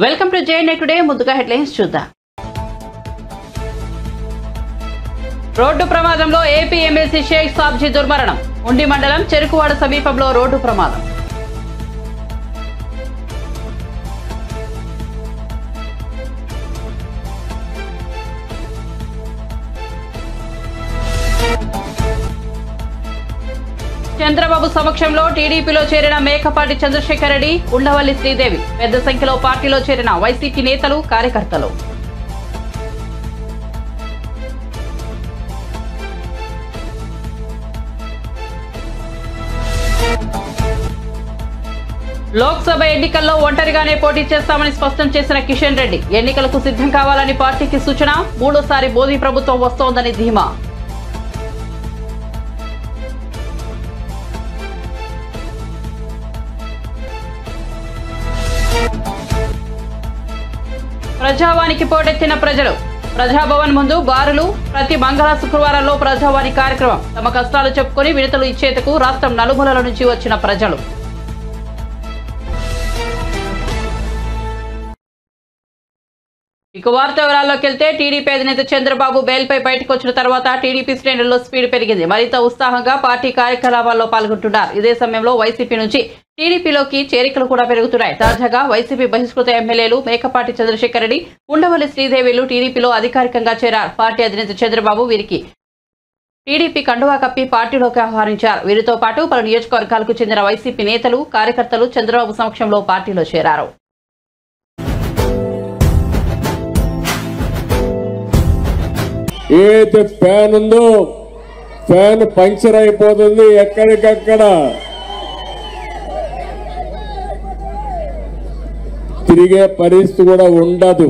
Welcome to JNA today. ముందుగా headlines చూద్దాం. Road ప్రమాదంలో ఏపీ ఎమ్మెల్సీ షేక్ సాబ్జీ దుర్మరణం. ఉండి మండలం చెరుకువాడ సమీపంలో రోడ్డు ప్రమాదం. చంద్రబాబు సమక్షంలో టీడీపీలో చేరిన మేకపాటి చంద్రశేఖర్ రెడ్డి, ఉండవల్లి శ్రీదేవి. పెద్ద సంఖ్యలో పార్టీలో చేరిన వైసీపీ నేతలు, కార్యకర్తలు. లోక్సభ ఎన్నికల్లో ఒంటరిగానే పోటీ చేస్తామని స్పష్టం చేసిన కిషన్ రెడ్డి. ఎన్నికలకు సిద్ధం కావాలని పార్టీకి సూచన. మూడోసారి మోదీ ప్రభుత్వం వస్తోందని ధీమా. ప్రజావానికి పోటెత్తిన ప్రజలు. ప్రజాభవన్ ముందు బారులు. ప్రతి మంగళ శుక్రవారంలో ప్రజావాణి కార్యక్రమం. తమ కష్టాలు చెప్పుకొని వినతులు ఇచ్చేందుకు రాష్ట్రం నలుమూలల నుంచి వచ్చిన ప్రజలు. ఇక వార్త వివరాల్లోకి వెళ్తే, టీడీపీ అధినేత చంద్రబాబు బెయిల్పై బయటకు వచ్చిన తర్వాత టీడీపీ శ్రేణుల్లో స్పీడ్ పెరిగింది. మరింత ఉత్సాహంగా పార్టీ కార్యకలాపాల్లో పాల్గొంటున్నారు. ఇదే సమయంలో వైసీపీ నుంచి టీడీపీలోకి చేరికలు కూడా పెరుగుతున్నాయి. తాజాగా వైసీపీ బహిష్కృత ఎమ్మెల్యేలు మేకపాటి చంద్రశేఖర్ రెడ్డి, ఉండవల్లి శ్రీదేవిలు టీడీపీలో అధికారికంగా చేరారు. పార్టీ అధినేత చంద్రబాబు వీరికి టీడీపీ కండువా కప్పి పార్టీలోకి ఆహ్వానించారు. వీరితో పాటు పలు నియోజకవర్గాలకు చెందిన వైసీపీ నేతలు, కార్యకర్తలు చంద్రబాబు సమక్షంలో పార్టీలో చేరారు. ఏదైతే ఫ్యాన్ ఉందో ఫ్యాన్ పంక్చర్ అయిపోతుంది. ఎక్కడికక్కడ తిరిగే పరిస్థితి కూడా ఉండదు.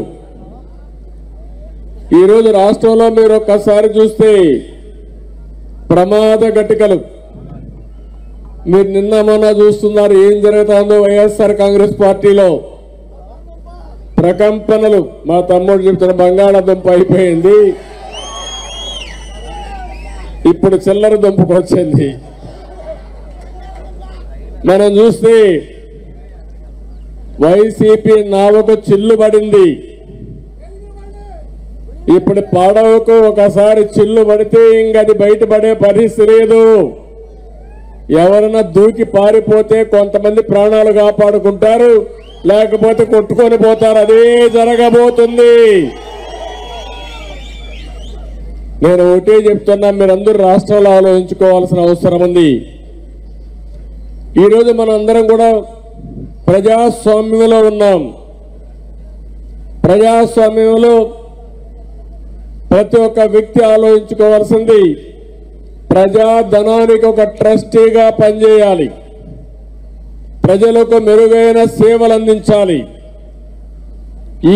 ఈరోజు రాష్ట్రంలో మీరు ఒక్కసారి చూస్తే ప్రమాద ఘటికలు మీరు నిన్న మొన్న చూస్తున్నారు. ఏం జరుగుతుందో వైఎస్ఆర్ కాంగ్రెస్ పార్టీలో ప్రకంపనలు. మా తమ్ముడు చెప్తున్న బంగాళాదుంప అయిపోయింది, ఇప్పుడు చిల్లర దుంపకు వచ్చింది. మనం చూస్తే వైసీపీ నావకు చిల్లు పడింది. ఇప్పుడు పడవకు ఒకసారి చిల్లు పడితే ఇంకది బయటపడే పరిస్థితి లేదు. ఎవరైనా దూకి పారిపోతే కొంతమంది ప్రాణాలు కాపాడుకుంటారు, లేకపోతే కొట్టుకొని పోతారు. అదే జరగబోతుంది. నేను ఒకటే చెప్తున్నా, మీరందరూ రాష్ట్రంలో ఆలోచించుకోవాల్సిన అవసరం ఉంది. ఈరోజు మనం అందరం కూడా ప్రజాస్వామ్యంలో ఉన్నాం. ప్రజాస్వామ్యంలో ప్రతి ఒక్క వ్యక్తి ఆలోచించుకోవాల్సింది, ప్రజాధనానికి ఒక ట్రస్టీగా పనిచేయాలి, ప్రజలకు మెరుగైన సేవలు అందించాలి.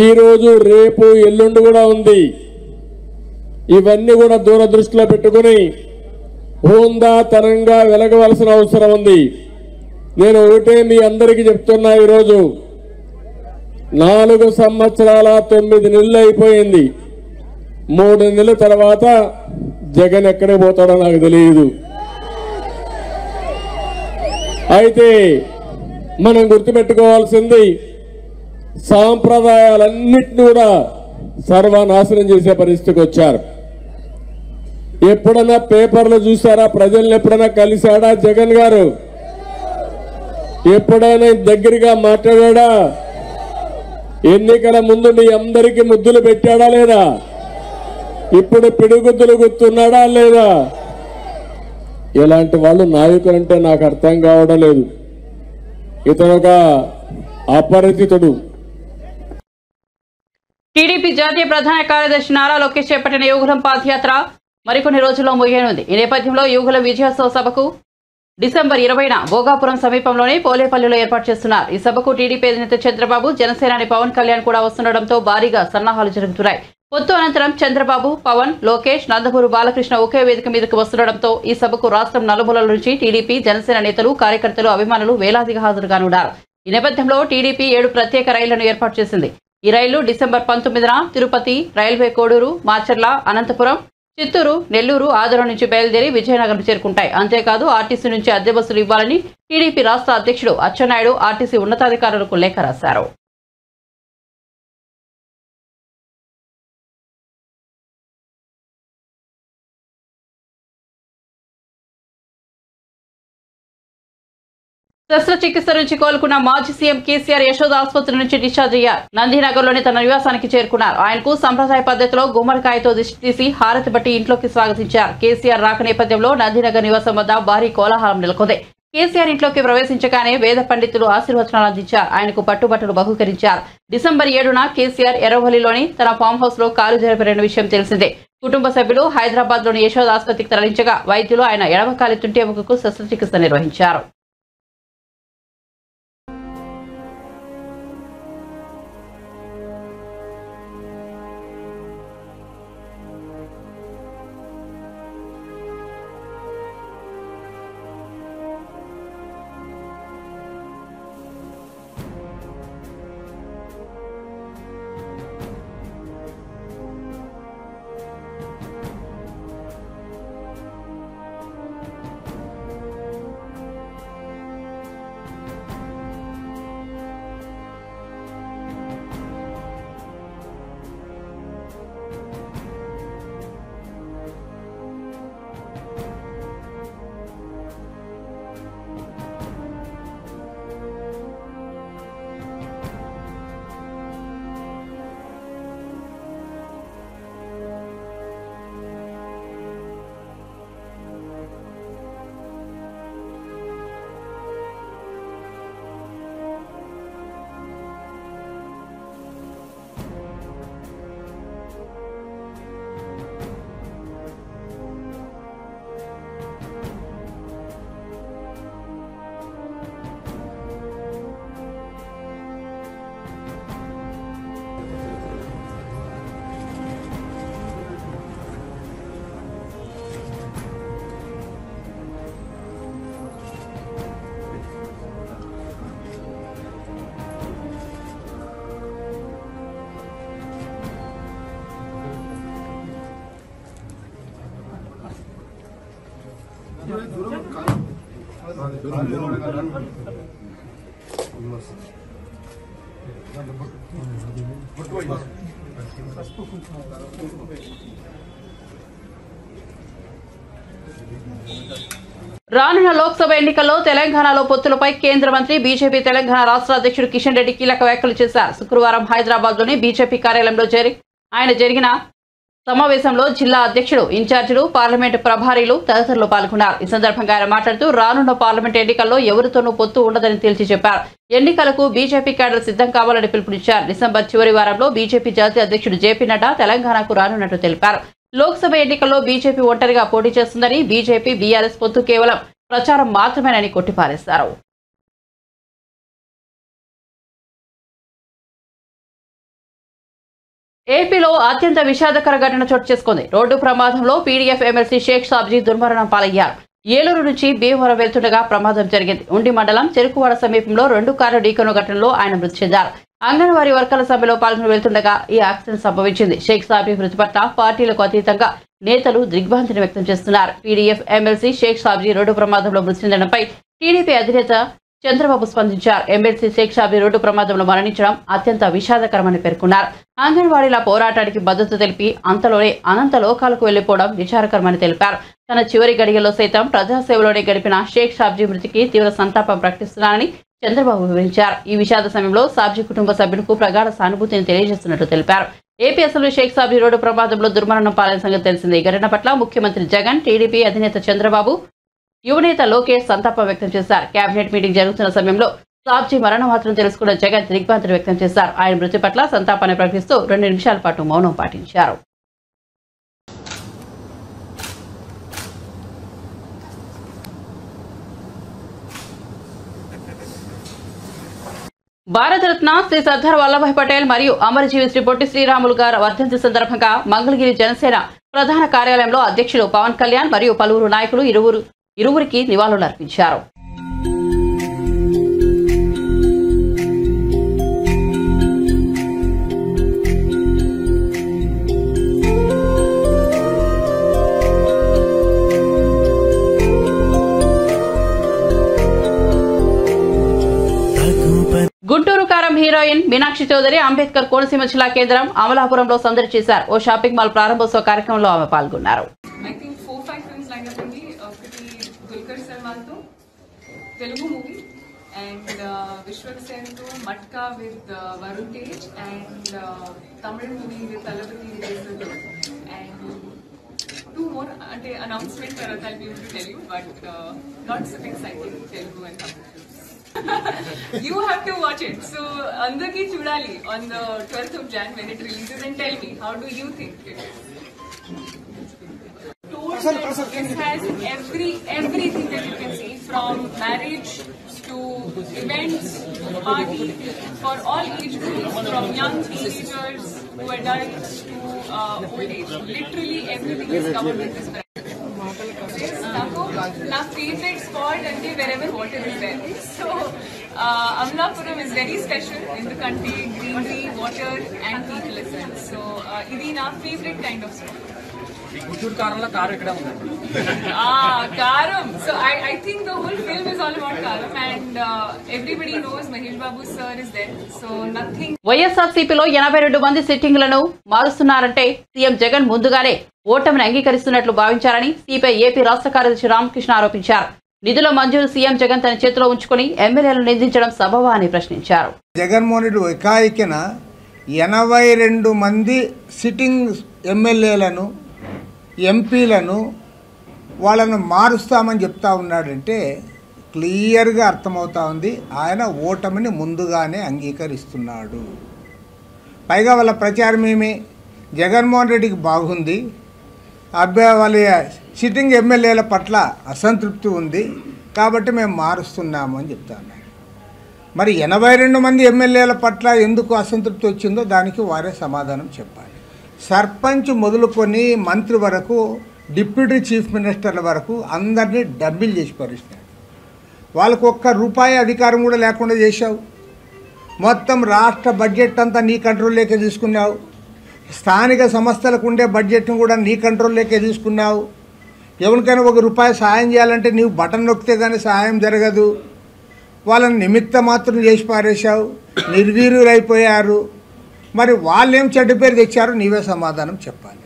ఈరోజు రేపు ఎల్లుండి కూడా ఉంది. ఇవన్నీ కూడా దూరదృష్టిలో పెట్టుకుని హోందాతనంగా వెలగవలసిన అవసరం ఉంది. నేను ఒకటే మీ అందరికీ చెప్తున్నా, ఈరోజు 4 సంవత్సరాల 9 నెలలు అయిపోయింది. 3 నెలల తర్వాత జగన్ ఎక్కడికి పోతాడో నాకు తెలియదు. అయితే మనం గుర్తుపెట్టుకోవాల్సింది, సాంప్రదాయాలన్నింటినీ కూడా సర్వనాశనం చేసే పరిస్థితికి వచ్చారు. ఎప్పుడన్నా పేపర్లు చూసారా? ప్రజల్ని ఎప్పుడైనా కలిశాడా జగన్ గారు? ఎప్పుడైనా దగ్గరగా మాట్లాడా? ఎన్నికల ముందు మీ అందరికీ ముద్దులు పెట్టాడా లేదా? ఇప్పుడు పిడుగుద్దులు గుర్తున్నాడా లేదా? ఇలాంటి వాళ్ళు నాయకులంటే నాకు అర్థం కావడం లేదు. ఇతను ఒక అపరిచితుడు. టీడీపీ జాతీయ ప్రధాన కార్యదర్శి నారా లోకేష్ చేపట్టిన యువగలం పాదయాత్ర మరికొన్ని రోజుల్లో ముగియనుంది. ఈ నేపథ్యంలో యువగలం విజయోత్సవ సభకు డిసెంబర్ 20న భోగాపురం సమీపంలోని పోలేపల్లిలో ఏర్పాటు చేస్తున్నారు. ఈ సభకు టీడీపీ అధినేత చంద్రబాబు, జనసేనాని పవన్ కళ్యాణ్ కూడా వస్తుండటంతో భారీగా సన్నాహాలు జరుగుతున్నాయి. పొత్తు అనంతరం చంద్రబాబు, పవన్, లోకేష్, నందమూరి బాలకృష్ణ ఒకే వేదిక మీదకు వస్తుండటంతో ఈ సభకు రాష్ట్రం నలుమూలల నుంచి టీడీపీ, జనసేన నేతలు, కార్యకర్తలు, అభిమానులు వేలాదిగా హాజరుగానున్నారు. ఈ నేపథ్యంలో టీడీపీ 7 ప్రత్యేక రైళ్లను ఏర్పాటు చేసింది. ఈ రైళ్లు డిసెంబర్ 19న తిరుపతి, రైల్వే కోడూరు, మాచర్ల, అనంతపురం, చిత్తూరు, నెల్లూరు, ఆదోని నుంచి బయలుదేరి విజయనగరం చేరుకుంటాయి. అంతేకాదు ఆర్టీసీ నుంచి అద్దె బస్సులు ఇవ్వాలని టీడీపీ రాష్ట్ర అధ్యక్షుడు అచ్చెన్నాయుడు ఆర్టీసీ ఉన్నతాధికారులకు లేఖ రాశారు. శస్త్రచికిత్స నుంచి కోలుకున్న మాజీ సీఎం కేసీఆర్ యశోద ఆసుపత్రి నుంచి డిశ్చార్జ్ అయ్యారు. నందినగర్లోని తన నివాసానికి చేరుకున్నారు. ఆయనకు సంప్రదాయ పద్ధతిలో గుమ్మడికాయతో దిష్టి తీసి హారతి బట్టి ఇంట్లోకి స్వాగతించారు. కేసీఆర్ రాక నేపథ్యంలో నందినగర్ నివాసం వద్ద భారీ కోలాహలం నెలకొంది. కేసీఆర్ ఇంట్లోకి ప్రవేశించగానే వేద పండితులు ఆశీర్వచనాలు అందించారు. ఆయనకు పట్టుబట్టలు బహుకరించారు. డిసెంబర్ 7న కేసీఆర్ ఎర్రవల్లిలోని తన ఫామ్ హౌస్ లో కాలు జరిపిన విషయం తెలిసిందే. కుటుంబ సభ్యులు హైదరాబాద్ లోని యశోద ఆసుపత్రికి తరలించగా వైద్యులు ఆయన ఎడమకాలి తుంటి ఎముకకు శస్త్రచికిత్స నిర్వహించారు. రానున్న లోక్సభ ఎన్నికల్లో తెలంగాణలో పొత్తులపై కేంద్ర మంత్రి బీజేపీ తెలంగాణ రాష్ట్ర అధ్యక్షుడు కిషన్ రెడ్డి కీలక వ్యాఖ్యలు చేశారు. శుక్రవారం హైదరాబాద్లోని బీజేపీ కార్యాలయంలో జరిగిన సమావేశంలో జిల్లా అధ్యక్షుడు, ఇన్ఛార్జీలు, పార్లమెంటు ప్రభారీలు తదితరులు పాల్గొన్నారు. ఈ సందర్భంగా ఆయన మాట్లాడుతూ రానున్న పార్లమెంట్ ఎన్నికల్లో ఎవరితోనూ పొత్తు ఉండదని తేల్చి చెప్పారు. ఎన్నికలకు బీజేపీ క్యాడర్ సిద్ధం కావాలని పిలుపునిచ్చారు. డిసెంబర్ చివరి వారంలో బీజేపీ జాతీయ అధ్యక్షుడు జేపీ నడ్డా తెలంగాణకు రానున్నట్టు తెలిపారు. లోక్సభ ఎన్నికల్లో బీజేపీ ఒంటరిగా పోటీ చేస్తుందని, బీజేపీ బీఆర్ఎస్ పొత్తు కేవలం ప్రచారం మాత్రమేనని కొట్టిపారేశారు. ఏపీలో అత్యంత విషాదకర ఘటన చోటు చేసుకుంది. రోడ్డు ప్రమాదంలో పీడీఎఫ్ ఎమ్మెల్సీ షేక్ సాబ్జీ దుర్మరణం పాలయ్యారు. ఏలూరు నుంచి భీమవరం వెళ్తుండగా ప్రమాదం జరిగింది. ఉండి మండలం చెరుకువాడ సమీపంలో 2 కార్లు ఢీకొన్న ఘటనలో ఆయన మృతి చెందారు. అంగన్వాడీ వర్కర్ల సభలో పాల్గొని వెళ్తుండగా ఈ యాక్సిడెంట్ సంభవించింది. షేక్ సాబ్జీ మృతి పట్ల పార్టీలకు అతీతంగా నేతలు దిగ్భ్రాంతిని వ్యక్తం చేస్తున్నారు. PDF MLC Shaik Sabji road ప్రమాదంలో మృతి చెందడంపై టీడీపీ అధినేత చంద్రబాబు స్పందించారు. ఎమ్మెల్సీ షేక్ సాబ్జీ రోడ్డు ప్రమాదంలో మరణించడం అత్యంత విషాదకరమని పేర్కొన్నారు. అంగన్వాడీల పోరాటానికి మద్దతు తెలిపి అంతలోనే అనంత లోకాలకు వెళ్లిపోవడం విచారకరమని తెలిపారు. తన చివరి గడియల్లో సైతం ప్రజాసేవలోనే గడిపిన షేక్ సాబ్జీ మృతికి తీవ్ర సంతాపం ప్రకటిస్తున్నానని చంద్రబాబు వివరించారు. ఈ విషాద సమయంలో సాబ్జీ కుటుంబ సభ్యులకు ప్రగాఢ సానుభూతిని తెలియజేస్తున్నట్టు తెలిపారు. AP assembly Shaik Sabji road ప్రమాదంలో దుర్మరణం పాలైన సంగతి తెలిసిందే. ఈ ఘటన పట్ల ముఖ్యమంత్రి జగన్, టీడీపీ అధినేత చంద్రబాబు, యువనేత లోకేష్ సంతాపం వ్యక్తం చేశారు. కేబినెట్ మీటింగ్ జరుగుతున్న సమయంలో సాబ్జీ మరణం మాత్రం తెలుసుకున్న జగన్ దిగ్భ్రాంతిని వ్యక్తం చేశారు. ఆయన మృతి పట్ల సంతాపాన్ని ప్రకటిస్తూ 2 నిమిషాల పాటు మౌనం పాటించారు. భారతరత్న శ్రీ సర్దార్ వల్లభాయ్ పటేల్ మరియు అమరజీవి శ్రీ పొట్టి శ్రీరాములు గారు వర్ధంతి సందర్భంగా మంగళగిరి జనసేన ప్రధాన కార్యాలయంలో అధ్యక్షుడు పవన్ కళ్యాణ్ మరియు పలువురు నాయకులు ఇరువురికి నివాళులర్పించారు. గుంటూరు కారం హీరోయిన్ మీనాక్షి చౌదరి అంబేద్కర్ కోనసీమ జిల్లా కేంద్రం అమలాపురంలో సందడి చేశారు. ఓ షాపింగ్ మాల్ ప్రారంభోత్సవ కార్యక్రమంలో ఆమె పాల్గొన్నారు. Telugu movie and Vishwak Sendu, Matka with Varun Tej, and Tamil movie with Talapati Desadu, and two more announcement I'll be able to tell you, but lots of exciting Telugu and Tamil films. You have to watch it. So, Andaki Chudali on the 12th of Jan when it releases, and tell me, how do you think it is? This has everything that you can see, from marriage to events, party, for all age groups, from young teenagers to adults to old age. Literally everything is covered with this brand. My favorite spot and wherever water is there. So Amlapuram is very special in the country, greenery, water and people listen. So this is my favorite kind of spot. Karam. So I think the whole film is all about Karam, and everybody knows Mahesh Babu sir is there. So nothing. వైఎస్ఆర్సీపీలో 82 మంది సిట్టింగ్లను మారుస్తున్నారంటే CM Jagan ముందుగానే ఓటమిని అంగీకరిస్తున్నట్లు భావించారని CPI AP రాష్ట్ర కార్యదర్శి రామకృష్ణ ఆరోపించారు. నిధుల మంజూరు CM Jagan తన చేతిలో ఉంచుకుని ఎమ్మెల్యేలను నిందించడం సబబా అని ప్రశ్నించారు. జగన్మోహన్ రెడ్డి ఏకాయికన 82 మంది సిట్టింగ్ ఎమ్మెల్యేలను ఎంపీలను వాళ్ళను మారుస్తామని చెప్తా ఉన్నాడంటే క్లియర్గా అర్థమవుతా ఉంది ఆయన ఓటమిని ముందుగానే అంగీకరిస్తున్నాడు. పైగా వాళ్ళ ప్రచారం ఏమి, జగన్మోహన్ రెడ్డికి బాగుంది, వాళ్ళ సిట్టింగ్ ఎమ్మెల్యేల పట్ల అసంతృప్తి ఉంది కాబట్టి మేము మారుస్తున్నాము అని చెప్తా ఉన్నారు. మరి 82 మంది ఎమ్మెల్యేల పట్ల ఎందుకు అసంతృప్తి వచ్చిందో దానికి వారే సమాధానం చెప్పాలి. సర్పంచ్ మొదలుకొని మంత్రి వరకు, డిప్యూటీ చీఫ్ మినిస్టర్ల వరకు అందరినీ డబ్బిల్ చేసి పరిచినాడు. వాళ్ళకు ₹1 అధికారం కూడా లేకుండా చేశావు. మొత్తం రాష్ట్ర బడ్జెట్ అంతా నీ కంట్రోల్లోకే తీసుకున్నావు. స్థానిక సంస్థలకు ఉండే బడ్జెట్ను కూడా నీ కంట్రోల్లోకే తీసుకున్నావు. ఎవరికైనా ₹1 సహాయం చేయాలంటే నీవు బటన్ నొక్కితే కానీ సహాయం జరగదు. వాళ్ళని నిమిత్త మాత్రం చేసి పారేశావు, నిర్వీర్యులైపోయారు. మరి వాళ్ళేం చెడ్డ పేరు తెచ్చారో నీవే సమాధానం చెప్పాలి.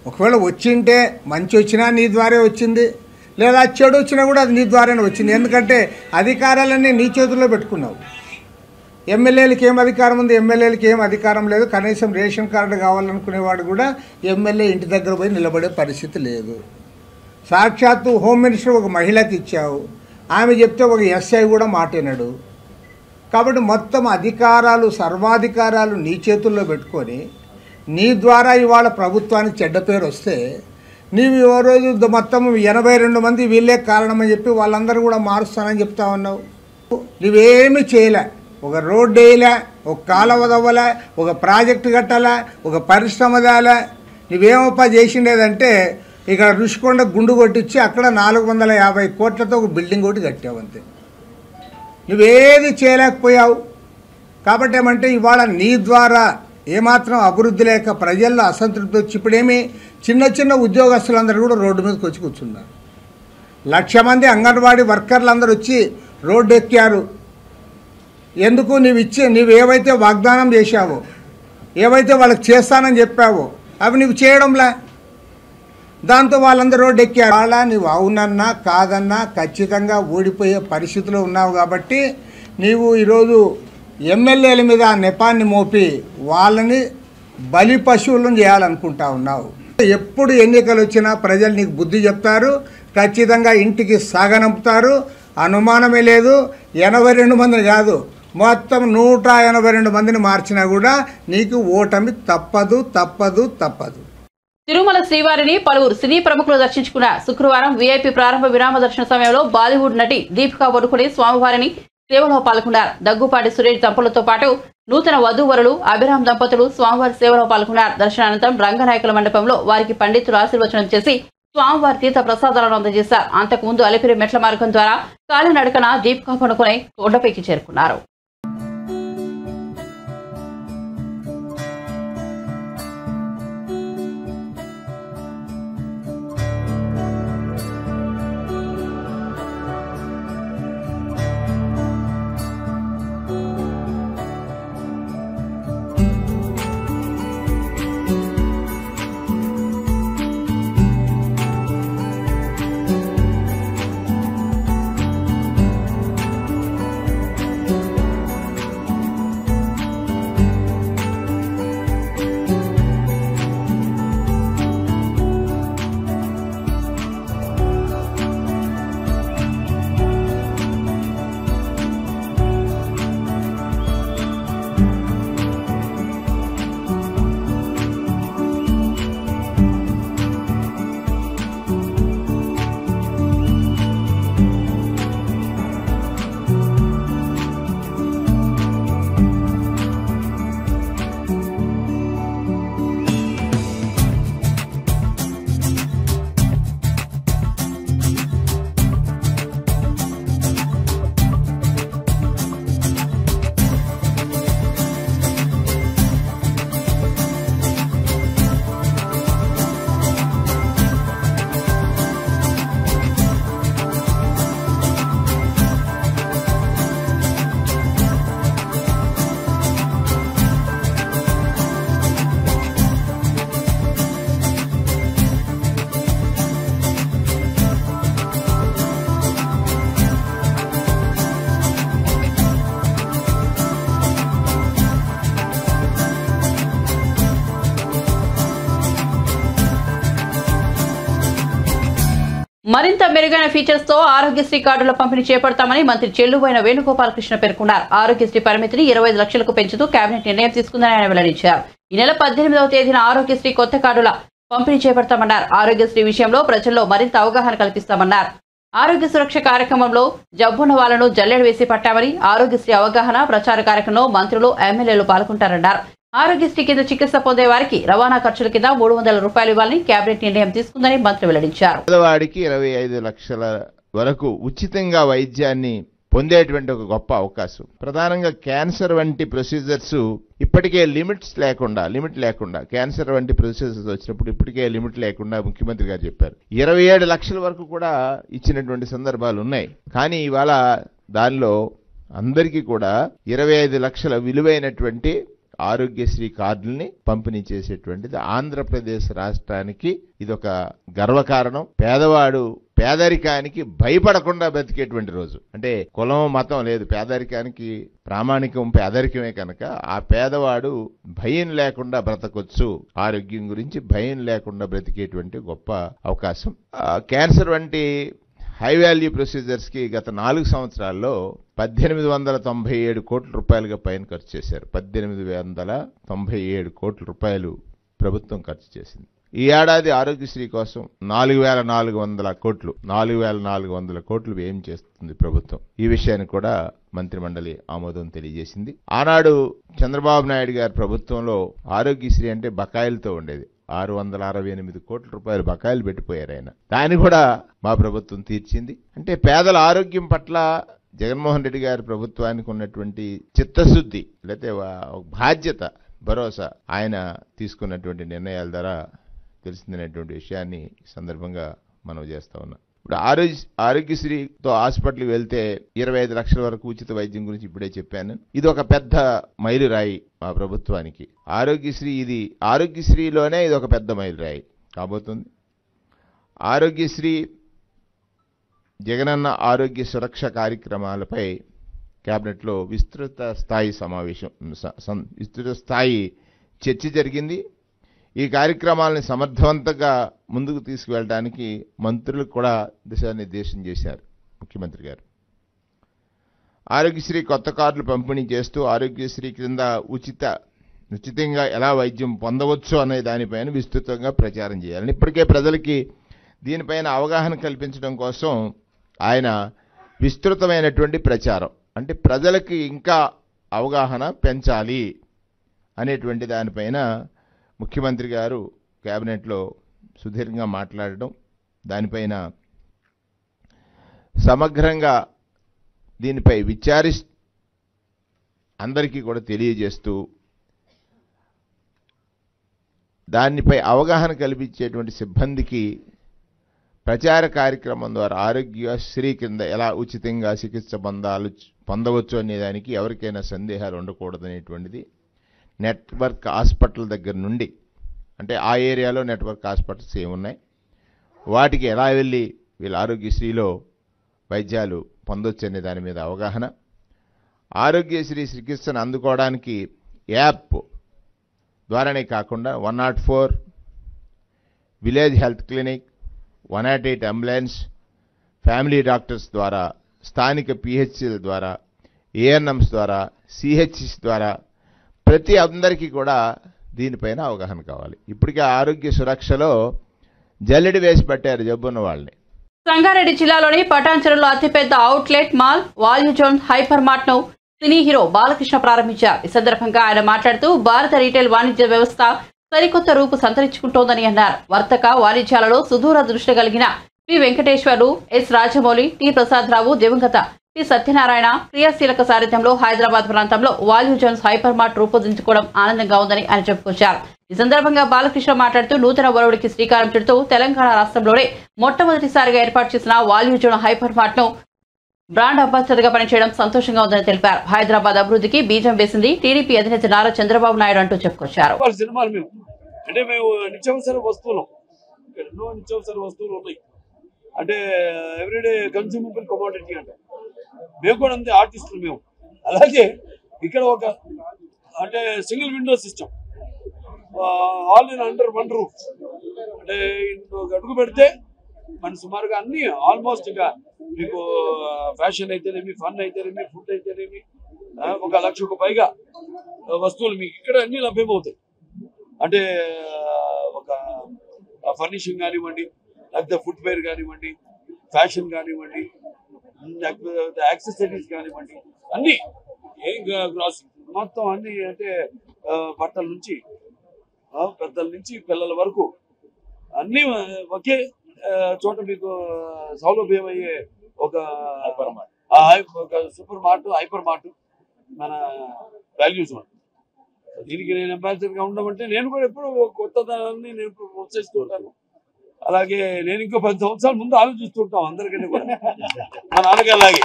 ఒకవేళ వచ్చింటే మంచి వచ్చినా నీ ద్వారే వచ్చింది, లేదా చెడు వచ్చినా కూడా అది నీ ద్వారానే వచ్చింది. ఎందుకంటే అధికారాలన్నీ నీ చేతుల్లో పెట్టుకున్నావు. ఎమ్మెల్యేలకి ఏం అధికారం ఉంది? ఎమ్మెల్యేలకి ఏం అధికారం లేదు. కనీసం రేషన్ కార్డు కావాలనుకునేవాడు కూడా ఎమ్మెల్యే ఇంటి దగ్గర పోయి నిలబడే పరిస్థితి లేదు. సాక్షాత్తు హోమ్ మినిస్టర్ ఒక మహిళకి ఇచ్చావు, ఆమె చెప్తే ఒక ఎస్ఐ కూడా మాట వినడు. కాబట్టి మొత్తం అధికారాలు, సర్వాధికారాలు నీ చేతుల్లో పెట్టుకొని నీ ద్వారా ఇవాళ ప్రభుత్వానికి చెడ్డ పేరు వస్తే నీవు ఓ రోజు మొత్తం 82 మంది వీళ్ళే కారణమని చెప్పి వాళ్ళందరూ కూడా మారుస్తానని చెప్తా ఉన్నావు. నువ్వేమీ చేయలే, ఒక రోడ్డు వేయలే, ఒక కాలువ తవ్వలే, ఒక ప్రాజెక్టు కట్టాలా, ఒక పరిశ్రమ తేలే. నువ్వేమప్పా చేసిండేదంటే ఇక్కడ రుషికొండ గుండు కొట్టించి అక్కడ 450 కోట్లతో ఒక బిల్డింగ్ ఒకటి కట్టావు అంతే. నువ్వేది చేయలేకపోయావు. కాబట్టి ఏమంటే ఇవాళ నీ ద్వారా ఏమాత్రం అభివృద్ధి లేక ప్రజల్లో అసంతృప్తి వచ్చి ఇప్పుడేమి చిన్న చిన్న ఉద్యోగస్తులందరూ కూడా రోడ్డు మీదకి వచ్చి కూర్చున్నారు. 1,00,000 మంది అంగన్వాడీ వర్కర్లు అందరూ వచ్చి రోడ్డు ఎక్కారు. ఎందుకు? నువ్వేవైతే వాగ్దానం చేశావో, ఏవైతే వాళ్ళకి చేస్తానని చెప్పావో అవి నువ్వు చేయడంలే. దాంతో వాళ్ళందరూ రోడ్డు ఎక్కారు. వాళ్ళ నువ్వు అవునన్నా కాదన్నా ఖచ్చితంగా ఓడిపోయే పరిస్థితిలో ఉన్నావు. కాబట్టి నీవు ఈరోజు ఎమ్మెల్యేల మీద ఆ నెపాన్ని మోపి వాళ్ళని బలి పశువులను చేయాలనుకుంటా ఉన్నావు. ఎప్పుడు ఎన్నికలు వచ్చినా ప్రజలు నీకు బుద్ధి చెప్తారు, ఖచ్చితంగా ఇంటికి సాగనంపుతారు, అనుమానమే లేదు. 82 మందిని కాదు, మొత్తం 182 మందిని మార్చినా కూడా నీకు ఓటమి తప్పదు తప్పదు తప్పదు. తిరుమల శ్రీవారిని పలువురు సినీ ప్రముఖులు దర్శించుకున్న శుక్రవారం వీఐపీ ప్రారంభ విరామ దర్శన సమయంలో బాలీవుడ్ నటి దీపికా పడుకుని స్వామివారిని సేవలో పాల్గొన్నారు. దగ్గుపాటి సురేష్ దంపతులతో పాటు నూతన వధూవరులు అభిరామ్ దంపతులు స్వామివారి సేవలో పాల్గొన్నారు. దర్శనానంతరం రంగనాయకుల మండపంలో వారికి పండితులు ఆశీర్వచనం చేసి స్వామివారి తీర్థ ప్రసాదాలను అందజేశారు. అంతకుముందు అలిపిరి మెట్ల మార్గం ద్వారా కాలినడకన దీపికా పడుకుని కొండపైకి చేరుకున్నారు. మరింత మెరుగైన ఫీచర్స్ తో ఆరోగ్యశ్రీ కార్డుల పంపిణీ చేపడతామని మంత్రి చెల్లుబోయిన వేణుగోపాలకృష్ణ పేర్కొన్నారు. ఆరోగ్యశ్రీ పరిమితిని 25 లక్షలకు పెంచుతూ కేబినెట్ నిర్ణయం తీసుకుందని ఆయన వెల్లడించారు. ఈ నెల 18వ తేదీన ఆరోగ్యశ్రీ కొత్త కార్డుల పంపిణీ చేపడతామన్నారు. ఆరోగ్యశ్రీ విషయంలో ప్రజల్లో మరింత అవగాహన కల్పిస్తామన్నారు. ఆరోగ్య సురక్ష కార్యక్రమంలో జబ్బున్న వాళ్లను జల్లెడ వేసి పట్టామని, ఆరోగ్యశ్రీ అవగాహన ప్రచార కార్యక్రమంలో మంత్రులు, ఎమ్మెల్యేలు పాల్గొంటారన్నారు. ఆరోగ్యశ్రీ కింద చికిత్స పొందే వారికి రవాణా ఖర్చుల కింద 300 రూపాయలు ఇవ్వాలని కేబినెట్ నిర్ణయం తీసుకుందని మంత్రి వెల్లడించారు. పేదవాడికి 25 లక్షల వరకు ఉచితంగా వైద్యాన్ని పొందేటువంటి ఒక గొప్ప అవకాశం. ప్రధానంగా క్యాన్సర్ వంటి ప్రొసీజర్స్ ఇప్పటికే లిమిట్ లేకుండా క్యాన్సర్ వంటి ప్రొసీజర్స్ వచ్చినప్పుడు ఇప్పటికే లిమిట్ లేకుండా ముఖ్యమంత్రి గారు చెప్పారు. 27 లక్షల వరకు కూడా ఇచ్చినటువంటి సందర్భాలు ఉన్నాయి. కానీ ఇవాళ దానిలో అందరికీ కూడా 25 లక్షల విలువైనటువంటి ఆరోగ్యశ్రీ కార్డుల్ని పంపిణీ చేసేటువంటిది ఆంధ్రప్రదేశ్ రాష్ట్రానికి ఇదొక గర్వకారణం. పేదవాడు పేదరికానికి భయపడకుండా బ్రతికేటువంటి రోజు. అంటే కులం మతం లేదు, పేదరికానికి ప్రామాణికం పేదరికమే కనుక ఆ పేదవాడు భయం లేకుండా బ్రతకొచ్చు, ఆరోగ్యం గురించి భయం లేకుండా బ్రతికేటువంటి గొప్ప అవకాశం. క్యాన్సర్ వంటి హై వాల్యూ ప్రొసీజర్స్ కి గత 4 సంవత్సరాల్లో 1897 కోట్ల రూపాయలుగా పైన ఖర్చు చేశారు. 1897 కోట్ల రూపాయలు ప్రభుత్వం ఖర్చు చేసింది. ఈ ఏడాది ఆరోగ్యశ్రీ కోసం 4,400 కోట్లు వ్యయం చేస్తుంది ప్రభుత్వం. ఈ విషయాన్ని కూడా మంత్రిమండలి ఆమోదం తెలియజేసింది. ఆనాడు చంద్రబాబు నాయుడు గారి ప్రభుత్వంలో ఆరోగ్యశ్రీ అంటే బకాయిలతో ఉండేది. 668 కోట్ల రూపాయలు బకాయిలు పెట్టిపోయారు ఆయన. దాన్ని కూడా మా ప్రభుత్వం తీర్చింది. అంటే పేదల ఆరోగ్యం పట్ల జగన్మోహన్ రెడ్డి గారి ప్రభుత్వానికి ఉన్నటువంటి చిత్తశుద్ధి, లేకపోతే బాధ్యత, భరోసా ఆయన తీసుకున్నటువంటి నిర్ణయాల ద్వారా తెలిసిందనేటువంటి విషయాన్ని ఈ సందర్భంగా మనం చేస్తా ఉన్నాం. ఇప్పుడు ఆరోగ్యశ్రీతో హాస్పిటల్కి వెళ్తే 25 లక్షల వరకు ఉచిత వైద్యం గురించి ఇప్పుడే చెప్పాను. ఇది ఒక పెద్ద మైలురాయి మా ప్రభుత్వానికి. ఆరోగ్యశ్రీలోనే ఇది ఒక పెద్ద మైలురాయి కాబోతుంది. ఆరోగ్యశ్రీ, జగనన్న ఆరోగ్య సురక్ష కార్యక్రమాలపై కేబినెట్లో విస్తృత స్థాయి చర్చ జరిగింది. ఈ కార్యక్రమాలని సమర్థవంతంగా ముందుకు తీసుకువెళ్ళడానికి మంత్రులకు కూడా దిశానిర్దేశం చేశారు ముఖ్యమంత్రి గారు. ఆరోగ్యశ్రీ కొత్త కార్డులు పంపిణీ చేస్తూ ఆరోగ్యశ్రీ క్రింద ఉచితంగా ఎలా వైద్యం పొందవచ్చు అనే దానిపైన విస్తృతంగా ప్రచారం చేయాలని, ఇప్పటికే ప్రజలకి దీనిపైన అవగాహన కల్పించడం కోసం ఆయన విస్తృతమైనటువంటి ప్రచారం, అంటే ప్రజలకి ఇంకా అవగాహన పెంచాలి అనేటువంటి దానిపైన ముఖ్యమంత్రి గారు కేబినెట్లో సుదీర్ఘంగా మాట్లాడడం, దానిపైన సమగ్రంగా దీనిపై అందరికీ కూడా తెలియజేస్తూ దానిపై అవగాహన కల్పించేటువంటి సిబ్బందికి ప్రచార కార్యక్రమం ద్వారా ఆరోగ్యశ్రీ కింద ఎలా ఉచితంగా చికిత్స పొందవచ్చు అనేదానికి ఎవరికైనా సందేహాలు ఉండకూడదనేటువంటిది నెట్వర్క్ హాస్పిటల్ దగ్గర నుండి, అంటే ఆ ఏరియాలో నెట్వర్క్ హాస్పిటల్స్ ఏమున్నాయి, వాటికి ఎలా వెళ్ళి వీళ్ళు ఆరోగ్యశ్రీలో వైద్యాలు పొందొచ్చు అనే దాని మీద అవగాహన, ఆరోగ్యశ్రీ చికిత్సను అందుకోవడానికి యాప్ ద్వారానే కాకుండా 104 village health clinic, 108 ambulance, family doctors ద్వారా, స్థానిక పిహెచ్సిల ద్వారా, ఏఎన్ఎంస్ ద్వారా, సిహెచ్సిస్ ద్వారా ప్రతి అందరికీ కూడా దీనిపైన అవగాహన కావాలి. ఇప్పటికే ఆరోగ్య సురక్షలో జల్లెడి వేసి పట్టారు జబ్బున్న వాళ్ళని. సంగారెడ్డి జిల్లాలోని పటాన్చెరులో అతిపెద్ద outlet mall value zone hyper mart ను సినీ హీరో బాలకృష్ణ ప్రారంభించారు. ఈ సందర్భంగా ఆయన మాట్లాడుతూ భారత రీటైల్ వాణిజ్య వ్యవస్థ సరికొత్త రూపు సంతరించుకుంటోందని అన్నారు. వర్తక వాణిజ్యాలలో సుదూర దృష్టి కలిగిన P Venkateswarlu, S Rajamouli, T Prasadarao, దివంగత టి సత్యనారాయణ క్రియాశీలక సారథ్యంలో హైదరాబాద్ ప్రాంతంలో వాల్యూ జోన్స్ హైపర్ మార్ట్ రూపొందించుకోవడం ఆనందంగా ఉందని ఆయన చెప్పుకొచ్చారు. ఈ సందర్భంగా బాలకృష్ణ మాట్లాడుతూ నూతన ఒరవడికి శ్రీకారం చుడుతూ తెలంగాణ రాష్ట్రంలోనే మొట్టమొదటిసారిగా ఏర్పాటు చేసిన వాల్యూ జోన్ హైపర్ మార్ట్ ను బ్రాండ్ అంబాసిడర్ గా పనిచేయడం సంతోషంగా ఉందని తెలిపారు. హైదరాబాద్ అభివృద్ధికి బీజం వేసింది టీడీపీ అధినేత నారా చంద్రబాబు నాయుడు అంటూ చెప్పుకొచ్చారు. అంటే మేము నిత్యావసర వస్తువులు ఎన్నో నిత్యావసర వస్తువులు ఉన్నాయి, అంటే ఎవ్రీడే కన్స్యూమబుల్ కమోడిటీ అంటే మేము కూడా అంతే ఆర్టిస్టులు మేము. అలాగే ఇక్కడ ఒక అంటే single window system, all in under one roof, అంటే అడుగు పెడితే మన సుమారుగా అన్ని ఆల్మోస్ట్ ఇక మీకు ఫ్యాషన్ అయితేనేమి, ఫన్ అయితేనేమి, ఫుడ్ అయితేనేమి 1 లక్షకు పైగా వస్తువులు మీకు ఇక్కడ అన్ని లభ్యమవుతాయి. అంటే ఒక ఫర్నిషింగ్ కానివ్వండి, లేకపోతే ఫుట్వేర్ కానివ్వండి, ఫ్యాషన్ కానివ్వండి, లేకపోతే యాక్సెసరీస్ కానివ్వండి, అన్ని గ్రాసరీ మొత్తం అన్ని, అంటే బట్టల నుంచి పెద్దల నుంచి పిల్లల వరకు అన్ని ఒకే చోట మీకు సౌలభ్యమయ్యే ఒక సూపర్ మార్ట్, హైపర్ మార్ట్ మన వాల్యూస్. దీనికి నేను అంబాసిడర్గా ఉండమంటే నేను కూడా ఎప్పుడు కొత్తదాన్ని నేను ప్రోత్సహిస్తూ ఉంటాను. అలాగే నేను ఇంకో 10 సంవత్సరాల ముందు ఆలోచిస్తూ ఉంటాం అందరికంటే కూడా, మా నాన్నగారిలాగే.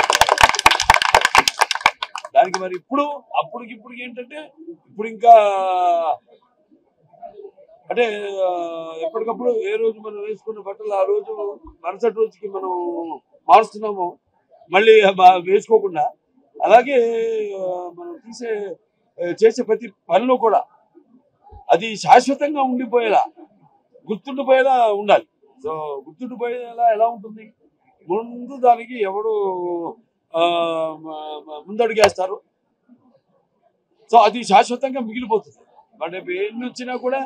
దానికి మరి అప్పటికి ఏంటంటే ఇప్పుడు ఇంకా అంటే ఎప్పటికప్పుడు ఏ రోజు మనం వేసుకున్న బట్టలు ఆ రోజు మరుసటి రోజుకి మనం మారుస్తున్నాము, మళ్ళీ వేసుకోకుండా. అలాగే మనం చేసే ప్రతి పనిలో కూడా అది శాశ్వతంగా ఉండిపోయేలా, గుర్తుండిపోయేలా ఉండాలి. సో గుర్తుండిపోయేలా ఎలా ఉంటుంది? ముందు దానికి ఎవడు ముందడుగేస్తారు, సో అది శాశ్వతంగా మిగిలిపోతుంది. బట్ ఎన్ని వచ్చినా కూడా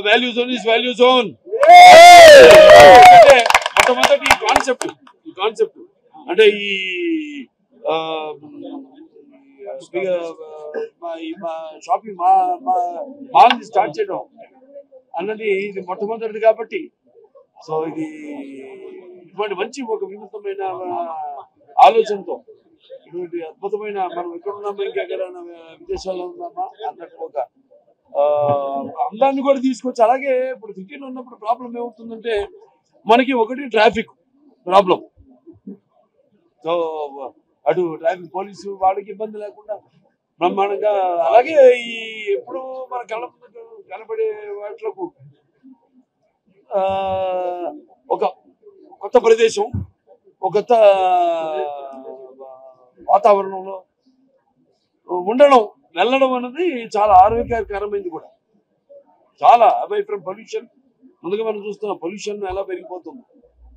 value zone is value zone. మొట్టమొదటి ఈ కాన్సెప్ట్ అంటే ఈ షాపింగ్ మాల్ స్టార్ట్ చేయడం అన్నది ఇది మొట్టమొదటిది కాబట్టి, సో ఇది ఇటువంటి మంచి ఒక వినూత్నమైన ఆలోచనతో, ఇటువంటి అద్భుతమైన, మనం ఎక్కడ ఉన్నామా, ఇంకెక్కడైనా విదేశాల్లో ఉన్నామా అన్నట్టు ఒక అందాన్ని కూడా తీసుకొచ్చి. అలాగే ఇప్పుడు సిటీలో ఉన్నప్పుడు ప్రాబ్లం ఏమవుతుందంటే మనకి ఒకటి ట్రాఫిక్ ప్రాబ్లం. సో అటు ట్రాఫిక్ పోలీసు వాళ్ళకి ఇబ్బంది లేకుండా బ్రహ్మాండంగా, అలాగే ఈ ఎప్పుడు మన కళ్ళ ముందు కనబడే వాటిలకు ఒక కొత్త ప్రదేశం, ఒక కొత్త వాతావరణంలో వెళ్ళడం అన్నది చాలా ఆరోగ్యకరమైంది కూడా. చాలా అవై ఫ్రమ్ పొల్యూషన్. ముందుగా మనం చూస్తున్నాం పొల్యూషన్ ఎలా పెరిగిపోతుంది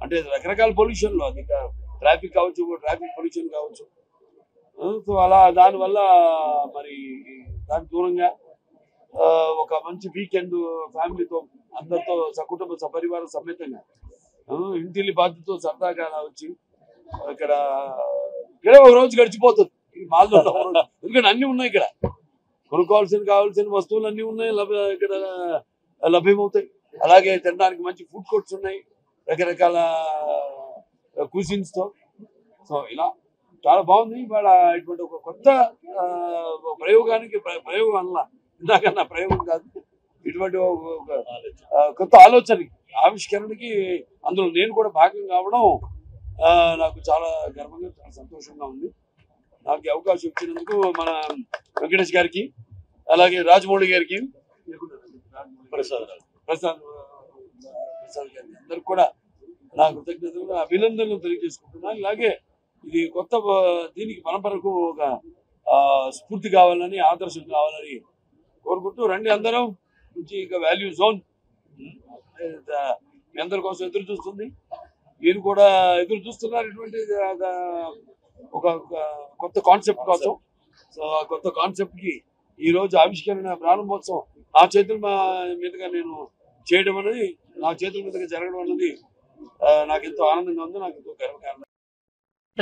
అంటే రకరకాల పొల్యూషన్లో, అది ట్రాఫిక్ కావచ్చు, ట్రాఫిక్ పొల్యూషన్ కావచ్చు. సో అలా దానివల్ల మరి దాని దూరంగా ఒక మంచి వీకెండ్ ఫ్యామిలీతో అందరితో సకుటుంబ సపరివార సమేతంగా ఇంటిల్లి బాధ్యతతో సరదాగా వచ్చి ఇక్కడే ఒక రోజు గడిచిపోతుంది ఈ మాల్లో. ఎందుకంటే అన్ని ఉన్నాయి ఇక్కడ, కావాల్సిన వస్తువులు అన్నీ ఉన్నాయి, ఇక్కడ లభ్యమవుతాయి. అలాగే తినడానికి మంచి ఫుడ్ కోర్ట్స్ ఉన్నాయి రకరకాల కుజిన్స్తో. సో ఇలా చాలా బాగుంది. ఇవాళ ఇటువంటి ఒక కొత్త ప్రయోగం అన్న ఇందాకన్నా ప్రయోగం కాదు, ఇటువంటి కొత్త ఆవిష్కరణకి అందులో నేను కూడా భాగం కావడం నాకు చాలా గర్వంగా, చాలా సంతోషంగా ఉంది. నాకు ఈ అవకాశం ఇచ్చినందుకు మన వెంకటేష్ గారికి, అలాగే రాజమౌళి గారికి, ప్రసాద్ గారికి, అందరికి కూడా నా కృతజ్ఞతలు, అభినందనలు తెలియజేసుకుంటున్నాను. ఇలాగే ఇది కొత్త దీనికి పరంపరకు ఒక స్ఫూర్తి కావాలని, ఆదర్శం కావాలని కోరుకుంటూ రండి అందరం. నుంచి ఇక వాల్యూ జోన్ మీ అందరి కోసం ఎదురు చూస్తుంది, మీరు కూడా ఎదురు చూస్తున్నారు ఇటువంటి ఒక కొత్త కాన్సెప్ట్ కోసం. సో ఆ కొత్త కాన్సెప్ట్కి ఈరోజు ఆవిష్కరణ ప్రారంభోత్సవం నా చేతుల మీదుగా నేను చేయడం అనేది, నా చేతుల మీదుగా జరగడం అనేది నాకు ఎంతో ఆనందంగా ఉంది, నాకు ఎంతో గర్వకారణం.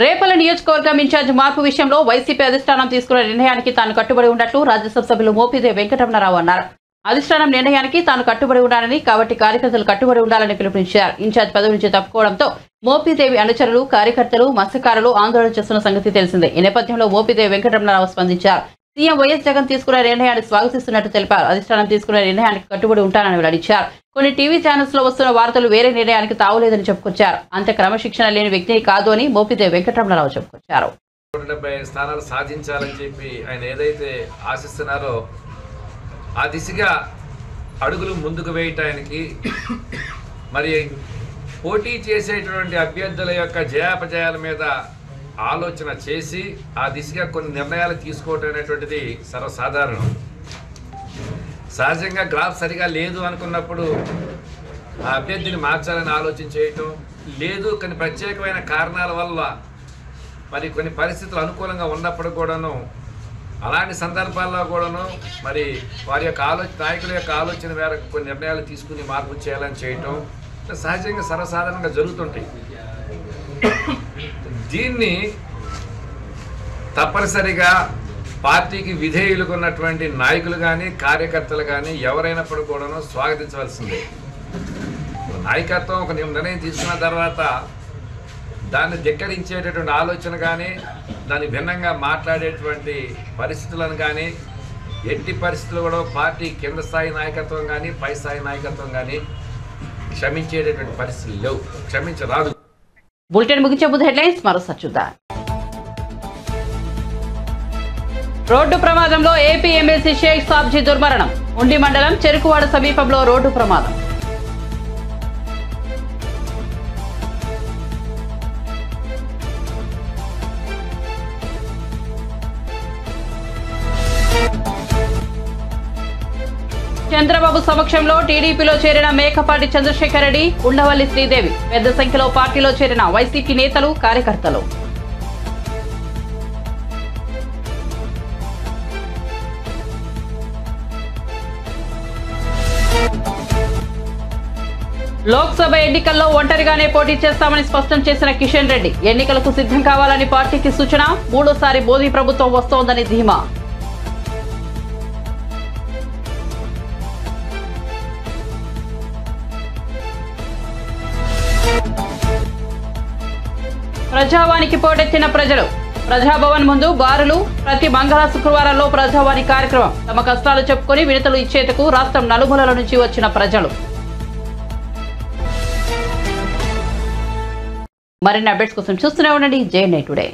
రేపల్ల నియోజకవర్గం ఇన్ఛార్జ్ మార్పు విషయంలో వైసీపీ అధిష్టానం తీసుకున్న నిర్ణయానికి తాను కట్టుబడి ఉన్నట్లు రాజ్యసభ సభ్యులు మోపిదేవి వెంకటరమణారావు అన్నారు. అధిష్టానం నిర్ణయానికి తాను కట్టుబడి ఉండాలని, కాబట్టి కార్యకర్తలు కట్టుబడి ఉండాలని పిలుపునిచ్చారు. ఇన్ఛార్జ్ పదవి నుంచి తప్పుకోవడంతో మోపిదేవి అనుచరులు, కార్యకర్తలు, మత్స్యకారులు ఆందోళన చేస్తున్న సంగతి తెలిసిందే. ఈ నేపథ్యంలో మోపిదేవి వెంకటరమణారావు స్పందించారు. సీఎం వైఎస్ జగన్ తీసుకున్న నిర్ణయాన్ని స్వాగతిస్తున్నట్టు తెలిపారు. అధిష్టానం తీసుకున్న నిర్ణయానికి కట్టుబడి ఉంటానని వెల్లడించారు. కొన్ని టీవీ ఛానల్స్ లో వస్తున్న వార్తలు వేరే నిర్ణయానికి తావులేదని చెప్పుకొచ్చారు. అంత క్రమశిక్షణ లేని వ్యక్తిని కాదు అని మోపిదేవి వెంకటరమణారావు చెప్పుకొచ్చారు. 170 స్థానాలు సాధించాలని చెప్పి ఆయన ఏదైతే ఆశిస్తున్నారో ఆ దిశగా అడుగులు ముందుకు వేయటానికి, మరి పోటీ చేసేటువంటి అభ్యర్థుల యొక్క జయాపజయాల మీద ఆలోచన చేసి ఆ దిశగా కొన్ని నిర్ణయాలు తీసుకోవటం అనేటువంటిది సర్వసాధారణం. సహజంగా గ్రాఫ్ సరిగా లేదు అనుకున్నప్పుడు ఆ అభ్యర్థిని మార్చాలని ఆలోచన చేయటం లేదు. కొన్ని ప్రత్యేకమైన కారణాల వల్ల మరి కొన్ని పరిస్థితులు అనుకూలంగా ఉన్నప్పుడు కూడాను అలాంటి సందర్భాల్లో కూడాను మరి వారి యొక్క నాయకుల యొక్క ఆలోచన మేరకు కొన్ని నిర్ణయాలు తీసుకుని మార్పు చేయాలని చేయటం సహజంగా సర్వసాధారణంగా జరుగుతుంటాయి. దీన్ని తప్పనిసరిగా పార్టీకి విధేయులుగా ఉన్నటువంటి నాయకులు కానీ కార్యకర్తలు కానీ ఎవరైనప్పుడు కూడాను స్వాగతించవలసిందే. నాయకత్వం ఒక నిర్ణయం తీసుకున్న తర్వాత దాన్ని ధిక్కరించేటటువంటి ఆలోచన కానీ దాన్ని భిన్నంగా మాట్లాడేటువంటి పరిస్థితులను కానీ ఎట్టి పరిస్థితులు కూడా పార్టీ కింద స్థాయి నాయకత్వం కానీ పై స్థాయి నాయకత్వం కానీ క్షమించేటటువంటి పరిస్థితులు లేవు, క్షమించరాదు. బులెటిన్ ముగించే ముందు హెడ్లైన్స్ మరోసారి చూద్దాం. రోడ్డు ప్రమాదంలో ఏపీ ఎమ్మెల్సీ షేక్ సాబ్జీ దుర్మరణం. ఉండి మండలం చెరుకువాడ సమీపంలో రోడ్డు ప్రమాదం. చంద్రబాబు సమక్షంలో టీడీపీలో చేరిన మేకపాటి చంద్రశేఖర్ రెడ్డి, ఉండవల్లి శ్రీదేవి. పెద్ద సంఖ్యలో పార్టీలో చేరిన వైసీపీ నేతలు కార్యకర్తలు. లోక్సభ ఎన్నికల్లో ఒంటరిగానే పోటీ చేస్తామని స్పష్టం చేసిన కిషన్ రెడ్డి. ఎన్నికలకు సిద్ధం కావాలని పార్టీకి సూచన. మూడోసారి మోదీ ప్రభుత్వం వస్తోందని ధీమా. ప్రజావానికి పోటెత్తిన ప్రజలు. ప్రజాభవన్ ముందు బారులు. ప్రతి మంగళ శుక్రవారంలో ప్రజావాణి కార్యక్రమం. తమ కష్టాలు చెప్పుకొని వినతులు ఇచ్చేందుకు రాష్ట్రం నలుమూలల నుంచి వచ్చిన ప్రజలు. మరిన్ని అప్డేట్స్ కోసం చూస్తూనే ఉండండి JNI టుడే.